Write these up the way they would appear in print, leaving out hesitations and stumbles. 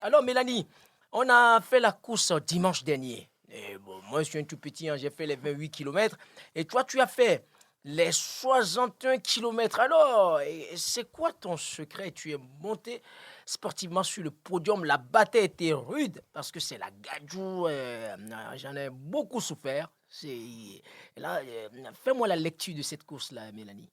Alors, Mélanie, on a fait la course dimanche dernier. Et bon, moi, je suis un tout petit, hein, j'ai fait les 28 kilomètres. Et toi, tu as fait les 61 kilomètres. Alors, c'est quoi ton secret? Tu es monté sportivement sur le podium. La bataille était rude parce que c'est la gadjou. J'en ai beaucoup souffert. Là, fais-moi la lecture de cette course-là, Mélanie.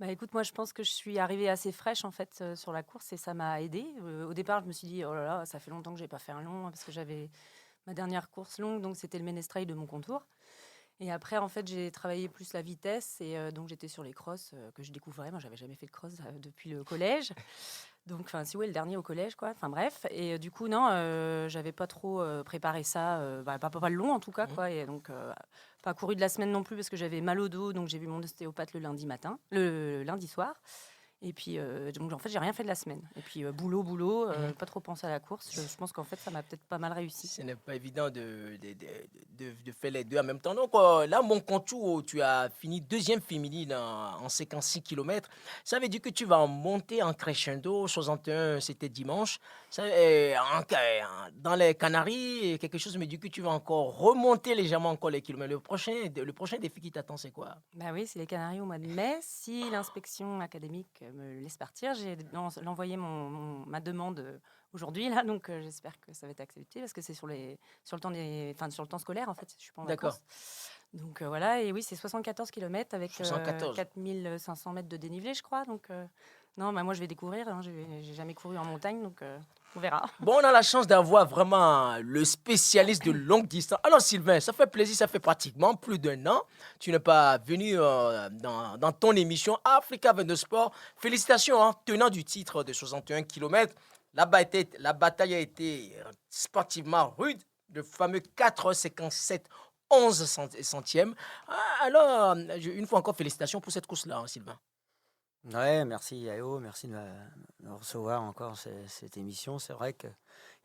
Bah, écoute, moi, je pense que je suis arrivée assez fraîche en fait sur la course et ça m'a aidée. Au départ, je me suis dit, oh là là, ça fait longtemps que j'ai pas fait un long parce que j'avais ma dernière course longue, donc c'était le Ménestrel de mon contour. Et après, en fait, j'ai travaillé plus la vitesse et donc j'étais sur les crosses que je découvrais. Moi, j'avais jamais fait de cross depuis le collège. Donc, enfin, si ouais, le dernier au collège, quoi. Enfin, bref. Et du coup, non, j'avais pas trop préparé ça, pas le long en tout cas, Mhm. quoi. Et donc, pas couru de la semaine non plus parce que j'avais mal au dos, donc j'ai vu mon ostéopathe le lundi matin, le lundi soir. Et puis, donc en fait, j'ai rien fait de la semaine. Et puis, boulot, Mhm. pas trop pensé à la course. Je pense qu'en fait, ça m'a peut-être pas mal réussi. Ce n'est pas évident de faire les deux en même temps. Donc là, mon contour, tu as fini deuxième féminine en 56 kilomètres. Ça veut dire que tu vas en monter en crescendo. 61, c'était dimanche. Dans les Canaries, quelque chose me dit que tu vas encore remonter légèrement encore les kilomètres. Le prochain défi qui t'attend, c'est quoi? Bah oui, c'est les Canaries au mois de mai. Si l'inspection académique me laisse partir, j'ai envoyé ma demande aujourd'hui là, donc j'espère que ça va être accepté parce que c'est sur le temps sur le temps scolaire en fait. Je suis pas en D'accord. vacances, donc voilà. Et oui, c'est 74 kilomètres avec 74. 4500 mètres de dénivelé, je crois. Donc non, bah moi je vais découvrir. Hein, j'ai jamais couru en montagne, donc on verra. Bon, on a la chance d'avoir vraiment le spécialiste de longue distance. Alors, Sylvain, ça fait plaisir, ça fait pratiquement plus d'un an. Tu n'es pas venu dans ton émission Africa 22 Sport. Félicitations, hein, tenant du titre de 61 kilomètres. La bataille a été sportivement rude. Le fameux 4h57 11 centièmes. Alors, une fois encore, félicitations pour cette course-là, hein, Sylvain. Ouais, merci Yao, merci de me recevoir encore cette émission. C'est vrai qu'il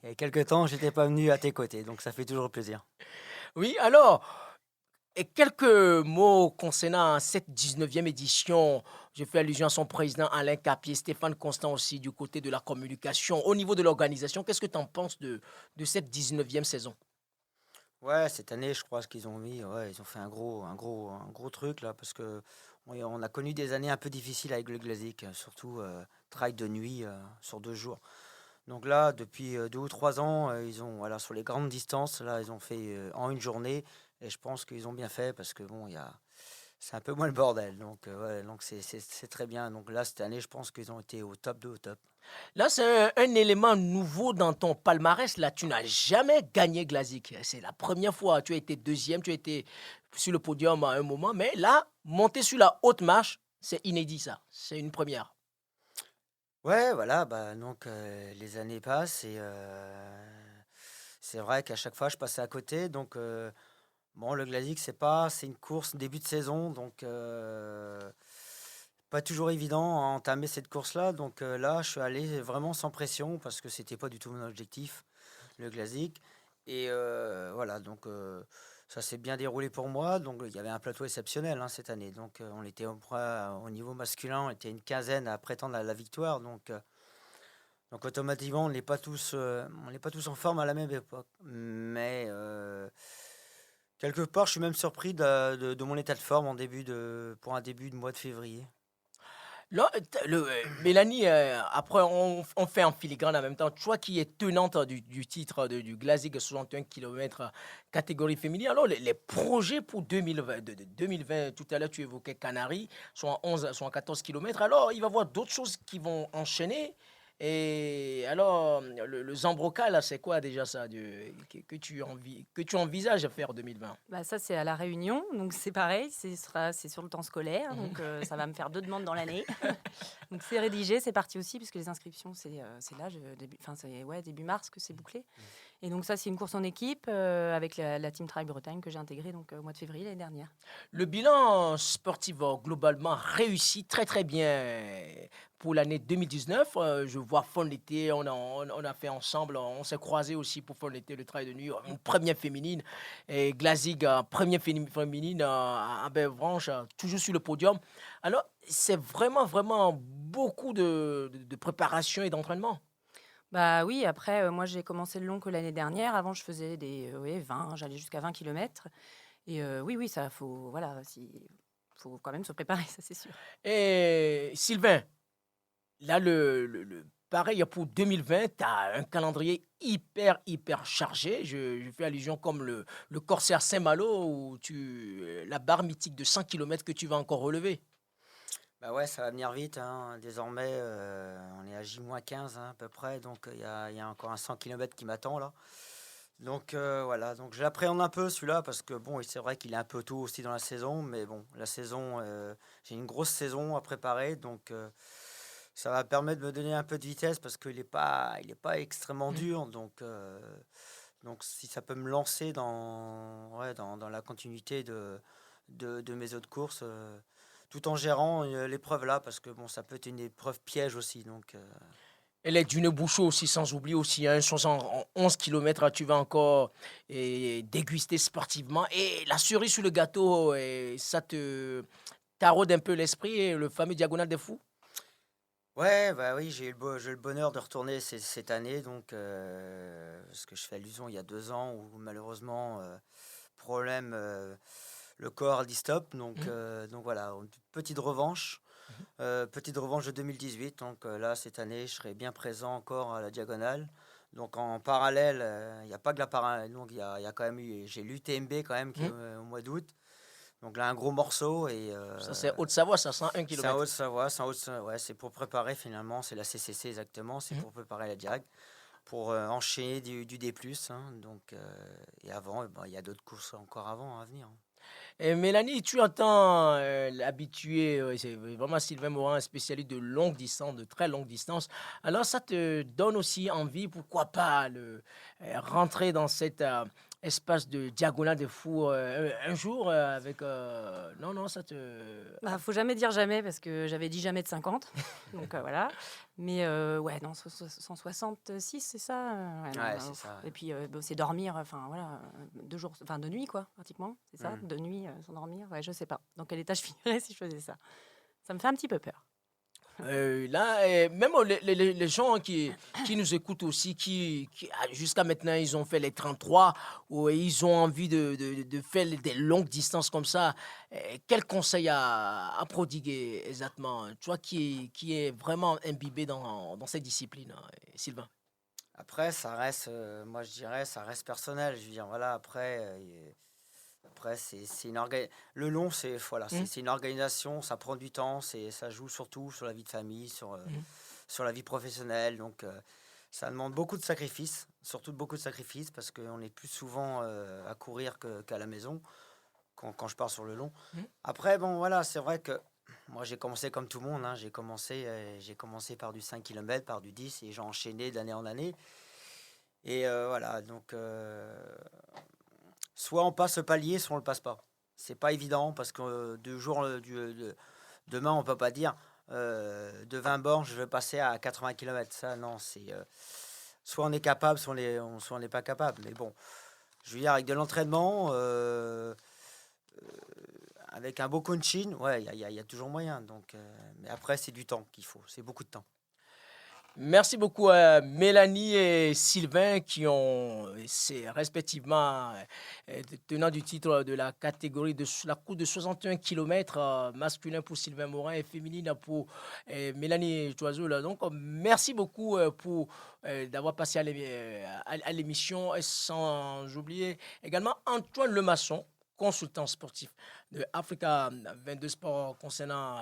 y a quelques temps, j'étais pas venu à tes côtés, donc ça fait toujours plaisir. Oui, alors, et quelques mots concernant cette 19e édition. Je fais allusion à son président Alain Capier, Stéphane Constant aussi du côté de la communication. Au niveau de l'organisation, qu'est-ce que tu en penses de cette 19e saison? Ouais, cette année, je crois qu'ils ont ouais, ils ont fait un gros truc là, parce que on a connu des années un peu difficiles avec le Glazik, surtout trail de nuit sur 2 jours. Donc là, depuis 2 ou 3 ans, ils ont, voilà, sur les grandes distances, là, ils ont fait en une journée, et je pense qu'ils ont bien fait parce que bon, c'est un peu moins le bordel. Donc, ouais, donc c'est très bien. Donc là, cette année, je pense qu'ils ont été au top de au top. Là, c'est un élément nouveau dans ton palmarès. Là, tu n'as jamais gagné Glazik. C'est la première fois. Tu as été deuxième, tu as été sur le podium à un moment. Mais là, monter sur la haute marche, c'est inédit ça. C'est une première. Ouais, voilà, bah, donc les années passent et c'est vrai qu'à chaque fois, je passais à côté. Donc, bon, le Glazik, c'est une course début de saison, donc pas toujours évident à entamer cette course-là. Donc là, je suis allé vraiment sans pression parce que c'était pas du tout mon objectif, le Glazik. Et voilà, donc ça s'est bien déroulé pour moi. Donc il y avait un plateau exceptionnel hein, cette année. Donc on était au niveau masculin, on était une quinzaine à prétendre à la victoire. Donc automatiquement, on n'est pas tous en forme à la même époque. Mais quelque part, je suis même surpris de mon état de forme pour un début de mois de février. Là, Mélanie, après, on fait en filigrane en même temps. Toi qui es tenante du titre du Glazik 61 km catégorie féminine, alors les projets pour 2020, 2020, tout à l'heure tu évoquais Canaries, sont en 11, sont en 14 kilomètres. Alors il va y avoir d'autres choses qui vont enchaîner. Et alors, le Zambroca, là, c'est quoi déjà ça que tu envisages de faire en 2020? Bah, ça, c'est à La Réunion, donc c'est pareil, c'est sur le temps scolaire, donc ça va me faire 2 demandes dans l'année. Donc c'est rédigé, c'est parti aussi, puisque les inscriptions, c'est là, c'est ouais, début mars que c'est bouclé. Et donc ça, c'est une course en équipe avec la Team Trail Bretagne que j'ai intégrée donc, au mois de février l'année dernière. Le bilan sportif globalement réussi très très bien pour l'année 2019. Je vois Fond l'été, on a fait ensemble, on s'est croisés aussi pour Fond l'été, le travail de nuit, une première féminine et Glazig, première féminine à Belvranche, toujours sur le podium. Alors, c'est vraiment beaucoup de préparation et d'entraînement. Bah oui, après, moi, j'ai commencé le long que l'année dernière. Avant, je faisais des 20, j'allais jusqu'à 20 kilomètres. Et oui, oui, ça, faut, voilà, faut quand même se préparer, ça, c'est sûr. Et Sylvain, là, pareil pour 2020, tu as un calendrier hyper chargé. Je fais allusion comme le Corsair Saint-Malo, où la barre mythique de 100 kilomètres que tu vas encore relever. Bah ouais, ça va venir vite, hein. Désormais, on est à J-15 hein, à peu près, donc il y a encore un 100 km qui m'attend là. Donc voilà, donc je l'appréhende un peu celui-là parce que bon, c'est vrai qu'il est un peu tôt aussi dans la saison, mais bon, la saison, j'ai une grosse saison à préparer, donc ça va permettre de me donner un peu de vitesse parce qu'il est pas extrêmement Mm. dur, donc si ça peut me lancer dans, ouais, dans la continuité de mes autres courses, tout en gérant l'épreuve là, parce que bon, ça peut être une épreuve piège aussi, donc Et les dunes Bouchot aussi, sans oublier aussi, hein, 11 km, tu vas encore déguster sportivement. Et la cerise sur le gâteau, ça te taraude un peu l'esprit, le fameux Diagonale des Fous. ouais, bah oui, j'ai eu le bonheur de retourner cette année, donc parce que je fais allusion il y a 2 ans où malheureusement problème, le corps a dit stop, Mhm, donc voilà, une petite revanche. mhm, Petite revanche de 2018. Donc là, cette année, je serai bien présent encore à la Diagonale. Donc en parallèle, il n'y a pas que la parallèle. Donc il y a quand même eu, j'ai l'UTMB quand même qui est mhm. au mois d'août. Donc là, un gros morceau. Et Ça, c'est Haute-Savoie, ça, 101 c'est en km. Haute-Savoie. Ouais, c'est pour préparer finalement. C'est la CCC exactement. C'est pour préparer la Diag. Pour enchaîner du D+. Hein. Donc, et avant, eh ben, il y a d'autres courses encore avant à venir. Et Mélanie, tu entends l'habitué, c'est vraiment Sylvain Morin, un spécialiste de longue distance, de très longue distance. Alors ça te donne aussi envie, pourquoi pas, rentrer dans cet espace de diagonale de fou un jour avec... non, non, ça te... Bah, faut jamais dire jamais parce que j'avais dit jamais de 50. Donc voilà. Mais ouais, non, 166, c'est ça? Ouais, non, Ouais, bah, c'est ouf. ça. Et puis, bon, c'est dormir, enfin voilà, 2 jours, enfin 2 nuits quoi, pratiquement, c'est ça? Mm. 2 nuits, sans dormir? Ouais, je sais pas dans quel état je finirais si je faisais ça. Ça me fait un petit peu peur. Là, même les gens qui nous écoutent aussi, jusqu'à maintenant, ils ont fait les 33 ou ils ont envie de faire des longues distances comme ça, quel conseil à prodiguer exactement? Toi qui est vraiment imbibé dans cette discipline, hein, Sylvain. Après, ça reste, moi je dirais, ça reste personnel. Je veux dire, voilà, après c'est une le long, voilà, Mhm, c'est une organisation, ça prend du temps, ça joue surtout sur la vie de famille, mhm. sur la vie professionnelle. Donc, ça demande beaucoup de sacrifices, surtout beaucoup de sacrifices, parce qu'on est plus souvent à courir qu'à la maison quand je pars sur le long. Mhm. Après, bon, voilà, c'est vrai que moi j'ai commencé comme tout le monde, hein, j'ai commencé par du 5 km, par du 10, et j'ai enchaîné d'année en année. Et voilà, donc soit on passe le palier, soit on le passe pas. C'est pas évident parce que demain on peut pas dire de 20 bornes je vais passer à 80 km. Ça non, c'est soit on est capable, soit on n'est pas capable. Mais bon, je veux dire avec de l'entraînement, avec un beau coaching, ouais, il y a toujours moyen. Donc, mais après c'est du temps qu'il faut, c'est beaucoup de temps. Merci beaucoup à Mélanie et Sylvain qui ont, c'est respectivement tenants du titre de la catégorie de la course de 61 km masculin pour Sylvain Morin et féminine pour Mélanie Choiseau. Là. Donc, merci beaucoup pour d'avoir passé à l'émission et sans oublier également Antoine Lemasson, consultant sportif de Africa 22 Sport concernant